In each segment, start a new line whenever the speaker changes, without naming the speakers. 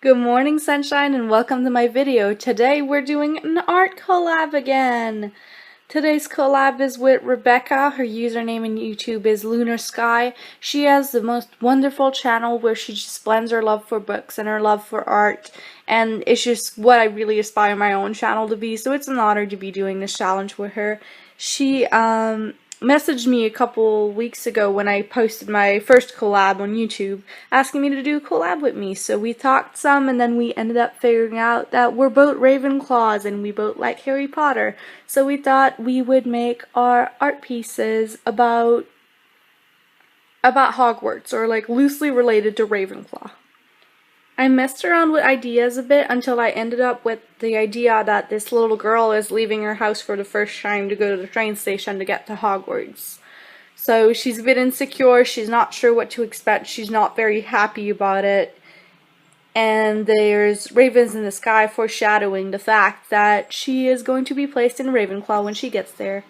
Good morning, sunshine, and welcome to my video. Today we're doing an art collab again. Today's collab is with Rebecca. Her username in YouTube is LunarSky. She has the most wonderful channel where she just blends her love for books and her love for art, and it's just what I really aspire my own channel to be, so it's an honor to be doing this challenge with her. She messaged me a couple weeks ago when I posted my first collab on YouTube, asking me to do a collab with me. So we talked some, and then we ended up figuring out that we're both Ravenclaws and we both like Harry Potter. So we thought we would make our art pieces about Hogwarts, or like loosely related to Ravenclaw. I messed around with ideas a bit until I ended up with the idea that this little girl is leaving her house for the first time to go to the train station to get to Hogwarts. So she's a bit insecure, she's not sure what to expect, she's not very happy about it. And there's ravens in the sky foreshadowing the fact that she is going to be placed in Ravenclaw when she gets there.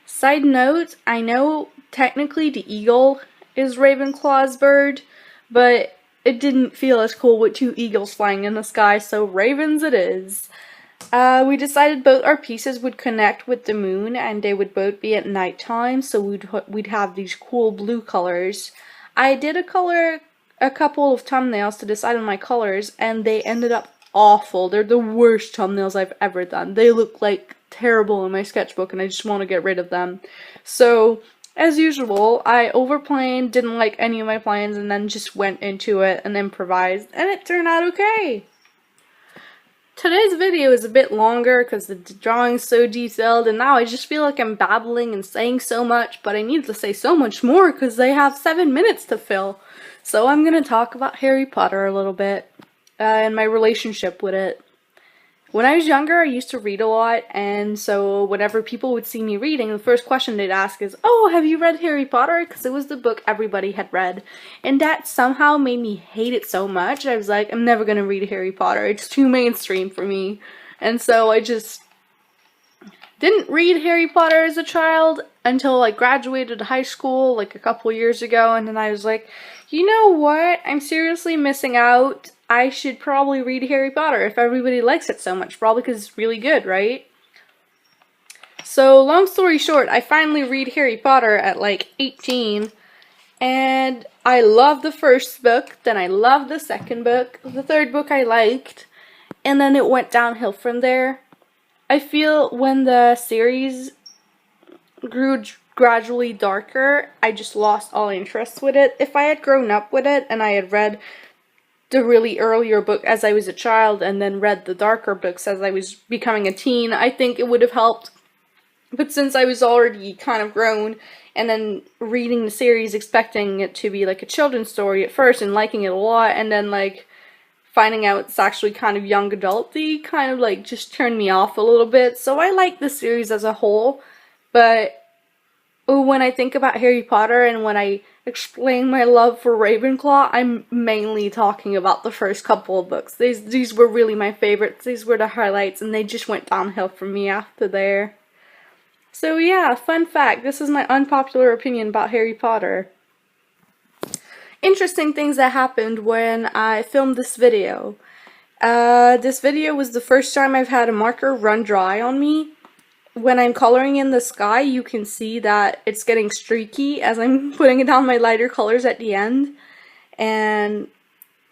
Side note, I know technically the eagle is Ravenclaw's bird, but it didn't feel as cool with two eagles flying in the sky, so ravens it is. We decided both our pieces would connect with the moon, and they would both be at nighttime, so we'd have these cool blue colors. I did a couple of thumbnails to decide on my colors, and they ended up awful. They're the worst thumbnails I've ever done. They look like terrible in my sketchbook, and I just want to get rid of them. So as usual, I overplanned, didn't like any of my plans, and then just went into it and improvised, and it turned out okay. Today's video is a bit longer because the drawing's so detailed, and now I just feel like I'm babbling and saying so much, but I need to say so much more because they have 7 minutes to fill. So I'm going to talk about Harry Potter a little bit, and my relationship with it. When I was younger, I used to read a lot, and so whenever people would see me reading, the first question they'd ask is, "Oh, have you read Harry Potter?" Because it was the book everybody had read. And that somehow made me hate it so much. I was like, I'm never going to read Harry Potter. It's too mainstream for me. And so I just didn't read Harry Potter as a child until I graduated high school like a couple years ago, and then I was like, you know what? I'm seriously missing out. I should probably read Harry Potter if everybody likes it so much, probably because it's really good, right? So, long story short, I finally read Harry Potter at like 18, and I loved the first book, then I loved the second book, the third book I liked, and then it went downhill from there. I feel when the series grew gradually darker, I just lost all interest with it. If I had grown up with it and I had read the really earlier book as I was a child and then read the darker books as I was becoming a teen, I think it would have helped. But since I was already kind of grown and then reading the series expecting it to be like a children's story at first and liking it a lot, and then like finding out it's actually kind of young adult-y, kind of like just turned me off a little bit. So I like the series as a whole, but when I think about Harry Potter and when I explain my love for Ravenclaw, I'm mainly talking about the first couple of books. These were really my favorites. These were the highlights, and they just went downhill for me after there. So yeah, fun fact, this is my unpopular opinion about Harry Potter. Interesting things that happened when I filmed this video. This video was the first time I've had a marker run dry on me. When I'm coloring in the sky, you can see that it's getting streaky as I'm putting down my lighter colors at the end. And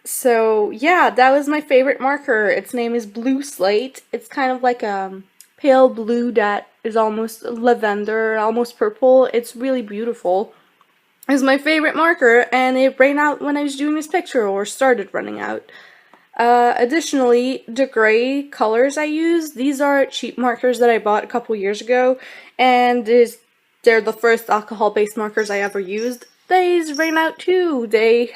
so, yeah, that was my favorite marker. Its name is Blue Slate. It's kind of like a pale blue that is almost lavender, almost purple. It's really beautiful. It's my favorite marker, and it ran out when I was doing this picture, or started running out. Additionally, the gray colors I use, these are cheap markers that I bought a couple years ago, and they're the first alcohol-based markers I ever used. These ran out too. They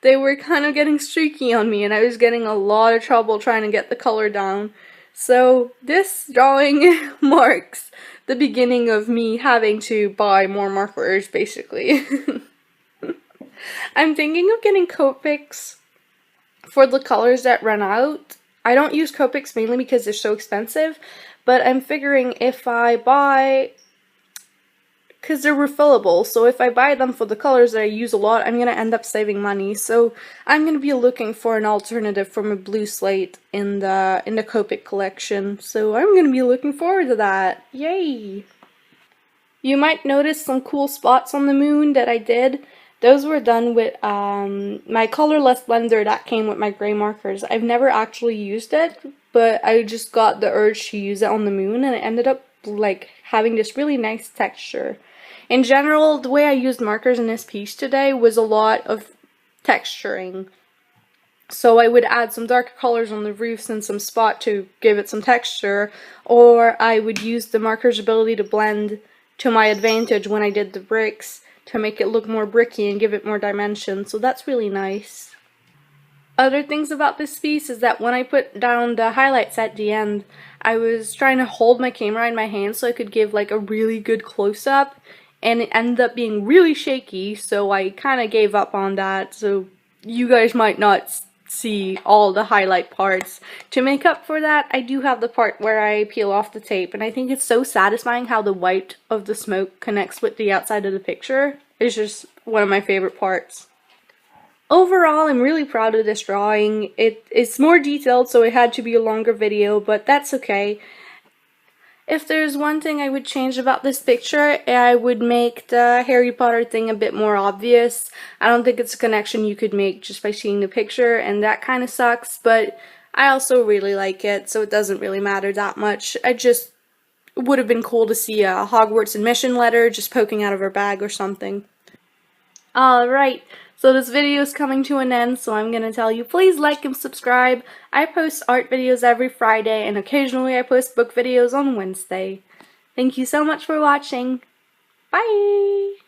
were kind of getting streaky on me, and I was getting a lot of trouble trying to get the color down. So this drawing marks the beginning of me having to buy more markers, basically. I'm thinking of getting Copics for the colors that run out. I don't use Copics mainly because they're so expensive, but I'm figuring if I buy because they're refillable, so if I buy them for the colors that I use a lot, I'm going to end up saving money. So I'm going to be looking for an alternative for my blue slate in the Copic collection. So I'm going to be looking forward to that. Yay! You might notice some cool spots on the moon that I did. Those were done with my colorless blender that came with my gray markers. I've never actually used it, but I just got the urge to use it on the moon, and it ended up like having this really nice texture. In general, the way I used markers in this piece today was a lot of texturing. So I would add some darker colors on the roofs and some spot to give it some texture, or I would use the marker's ability to blend to my advantage when I did the bricks to make it look more bricky and give it more dimension, so that's really nice. Other things about this piece is that when I put down the highlights at the end, I was trying to hold my camera in my hand so I could give like a really good close-up, and it ended up being really shaky, so I kind of gave up on that, so you guys might not see all the highlight parts. To make up for that, I do have the part where I peel off the tape, and I think it's so satisfying how the white of the smoke connects with the outside of the picture. It's just one of my favorite parts. Overall, I'm really proud of this drawing. It's more detailed, so it had to be a longer video, but that's okay. If there's one thing I would change about this picture, I would make the Harry Potter thing a bit more obvious. I don't think it's a connection you could make just by seeing the picture, and that kind of sucks, but I also really like it, so it doesn't really matter that much. It would have been cool to see a Hogwarts admission letter just poking out of her bag or something. Alright, so this video is coming to an end, so I'm going to tell you, please like and subscribe. I post art videos every Friday, and occasionally I post book videos on Wednesday. Thank you so much for watching. Bye!